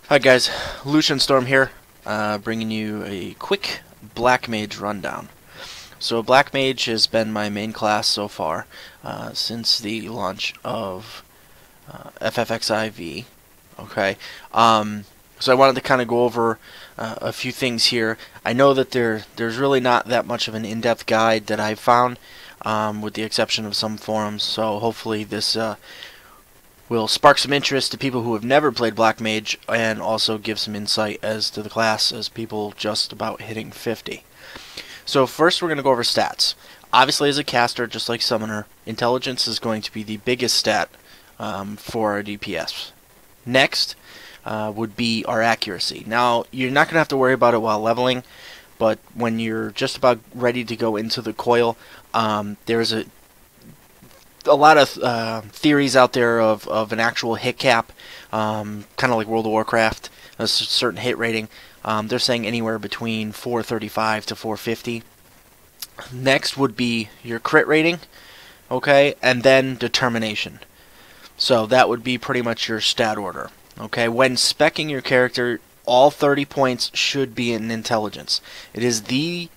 Hi guys, Lucian Storm here, bringing you a quick Black Mage rundown. So Black Mage has been my main class so far since the launch of FFXIV. Okay, so I wanted to kind of go over a few things here. I know that there's really not that much of an in-depth guide that I've found, with the exception of some forums. So hopefully this will spark some interest to people who have never played Black Mage and also give some insight as to the class as people just about hitting 50. So first we're going to go over stats. Obviously as a caster, just like Summoner, Intelligence is going to be the biggest stat for our DPS. Next would be our Accuracy. Now you're not going to have to worry about it while leveling, but when you're just about ready to go into the coil, there's a lot of theories out there of an actual hit cap, kind of like World of Warcraft, a certain hit rating. They're saying anywhere between 435 to 450. Next would be your crit rating, okay, and then determination. So that would be pretty much your stat order. Okay, when speccing your character, all 30 points should be in intelligence. It is the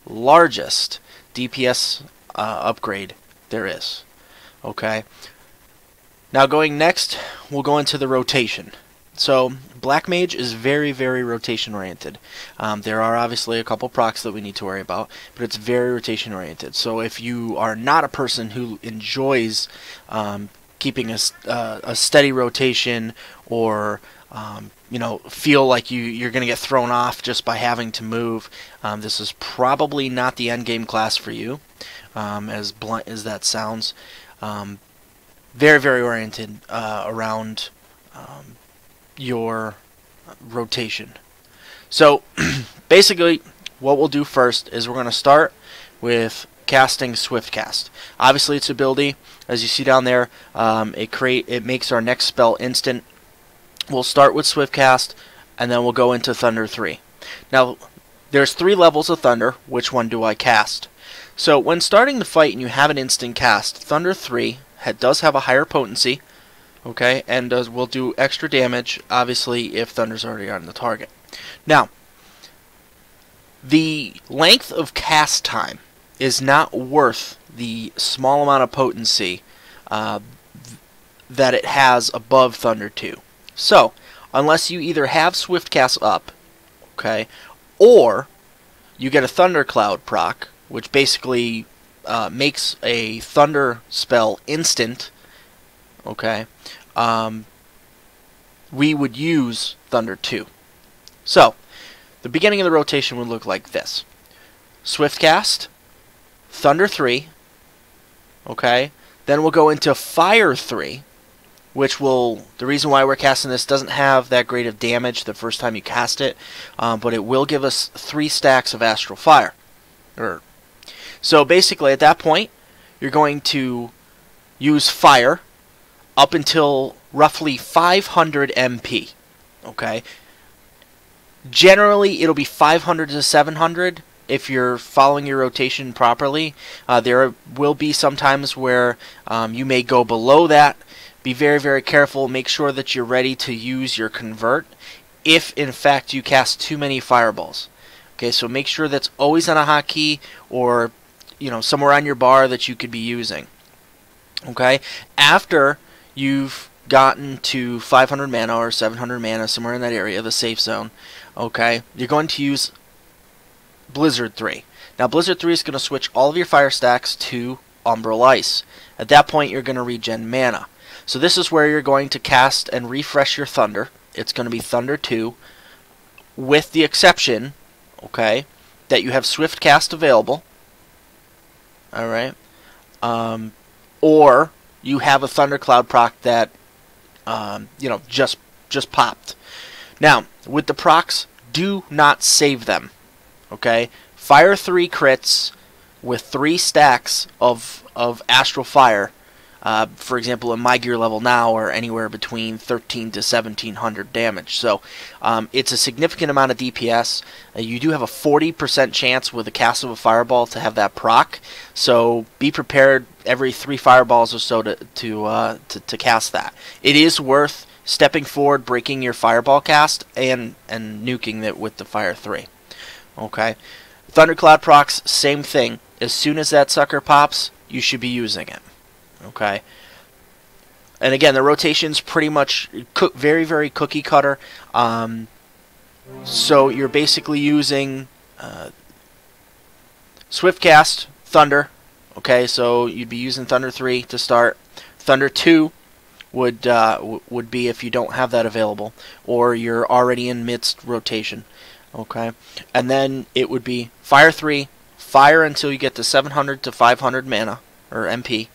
largest DPS upgrade there is. Okay. Now going next, we'll go into the rotation. So Black Mage is very, very rotation oriented. There are obviously a couple procs that we need to worry about, but it's very rotation oriented. So if you are not a person who enjoys keeping a steady rotation, or you know, feel like you're going to get thrown off just by having to move, this is probably not the end game class for you. As blunt as that sounds. Very, very oriented around your rotation. So basically what we'll do first is we're going to start with casting Swift Cast. Obviously its ability, as you see down there, it makes our next spell instant. We'll start with Swift Cast and then we'll go into Thunder 3. Now there's 3 levels of Thunder. Which one do I cast? So when starting the fight and you have an instant cast, Thunder 3 does have a higher potency, okay, and will do extra damage, obviously, if Thunder's already on the target. Now, the length of cast time is not worth the small amount of potency that it has above Thunder 2. So, unless you either have Swift Cast up, okay, or you get a Thundercloud proc, which basically makes a thunder spell instant, okay, we would use Thunder 2. So, the beginning of the rotation would look like this. Swift Cast, Thunder 3, okay, then we'll go into Fire 3, which will, the reason why we're casting this doesn't have that great of damage the first time you cast it, but it will give us 3 stacks of Astral Fire. So basically at that point, you're going to use fire up until roughly 500 MP. Okay? Generally, it'll be 500 to 700 if you're following your rotation properly. There will be some times where you may go below that. Be very, very careful. Make sure that you're ready to use your convert if, in fact, you cast too many fireballs. Okay, so make sure that's always on a hotkey, or you know, somewhere on your bar that you could be using. Okay, after you've gotten to 500 mana or 700 mana, somewhere in that area, the safe zone, okay, you're going to use Blizzard 3. Now Blizzard 3 is going to switch all of your fire stacks to Umbral Ice. At that point you're going to regen mana. So this is where you're going to cast and refresh your Thunder. It's going to be Thunder 2, with the exception, okay, that you have Swift Cast available. Alright. Or you have a Thundercloud proc that you know, just popped. Now, with the procs, do not save them. Okay? Fire 3 crits with 3 stacks of Astral Fire. For example, in my gear level now are anywhere between 13 to 1700 damage. So it's a significant amount of DPS. You do have a 40% chance with a cast of a fireball to have that proc. So be prepared every 3 fireballs or so to cast that. It is worth stepping forward, breaking your fireball cast, and nuking it with the Fire 3. Okay? Thundercloud procs, same thing. As soon as that sucker pops, you should be using it. Okay? And again, the rotation's pretty much very, very cookie cutter. So you're basically using Swift Cast, Thunder. Okay, so you'd be using Thunder 3 to start. Thunder 2 would be if you don't have that available, or you're already in midst rotation. Okay, and then it would be Fire 3, fire until you get to 700 to 500 mana or MP.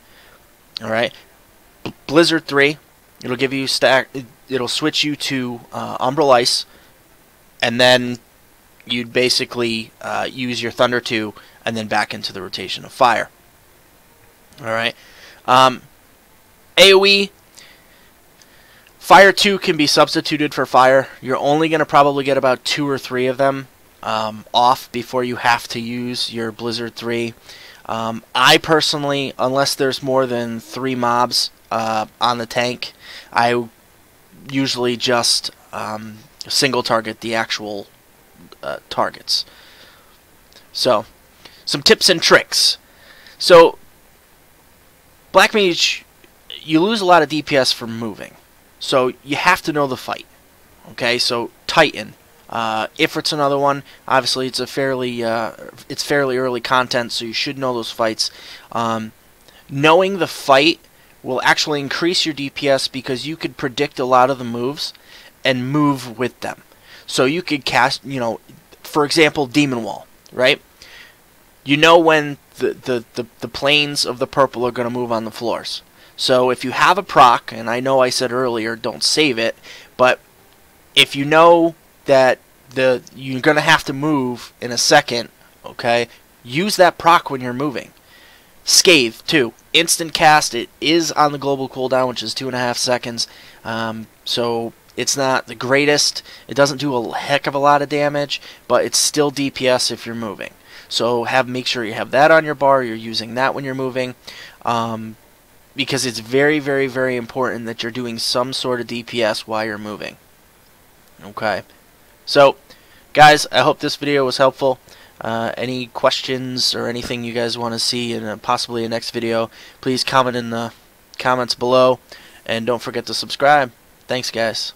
All right, Blizzard 3, it'll give you it'll switch you to Umbral Ice, and then you'd basically use your Thunder 2 and then back into the rotation of fire. All right, AoE. Fire 2 can be substituted for fire. You're only going to probably get about 2 or 3 of them off before you have to use your Blizzard 3. I personally, unless there's more than 3 mobs on the tank, I usually just single target the actual targets. So, some tips and tricks. So, Black Mage, you lose a lot of DPS from moving. So you have to know the fight. Okay, so Titan. Ifrit's another one. Obviously, it's fairly early content, so you should know those fights. Knowing the fight will actually increase your DPS because you could predict a lot of the moves and move with them. So you could cast, for example, Demon Wall, right? You know when the planes of the purple are going to move on the floors. So if you have a proc, and I know I said earlier don't save it, but if you know that you're going to have to move in a second, okay, use that proc when you're moving. Scathe, too. Instant cast, it is on the global cooldown, which is 2.5 seconds, so it's not the greatest. It doesn't do a heck of a lot of damage, but it's still DPS if you're moving. So make sure you have that on your bar, you're using that when you're moving. Because it's very, very, very important that you're doing some sort of DPS while you're moving. Okay. So, guys, I hope this video was helpful. Any questions or anything you guys want to see in possibly a next video, please comment in the comments below. And don't forget to subscribe. Thanks, guys.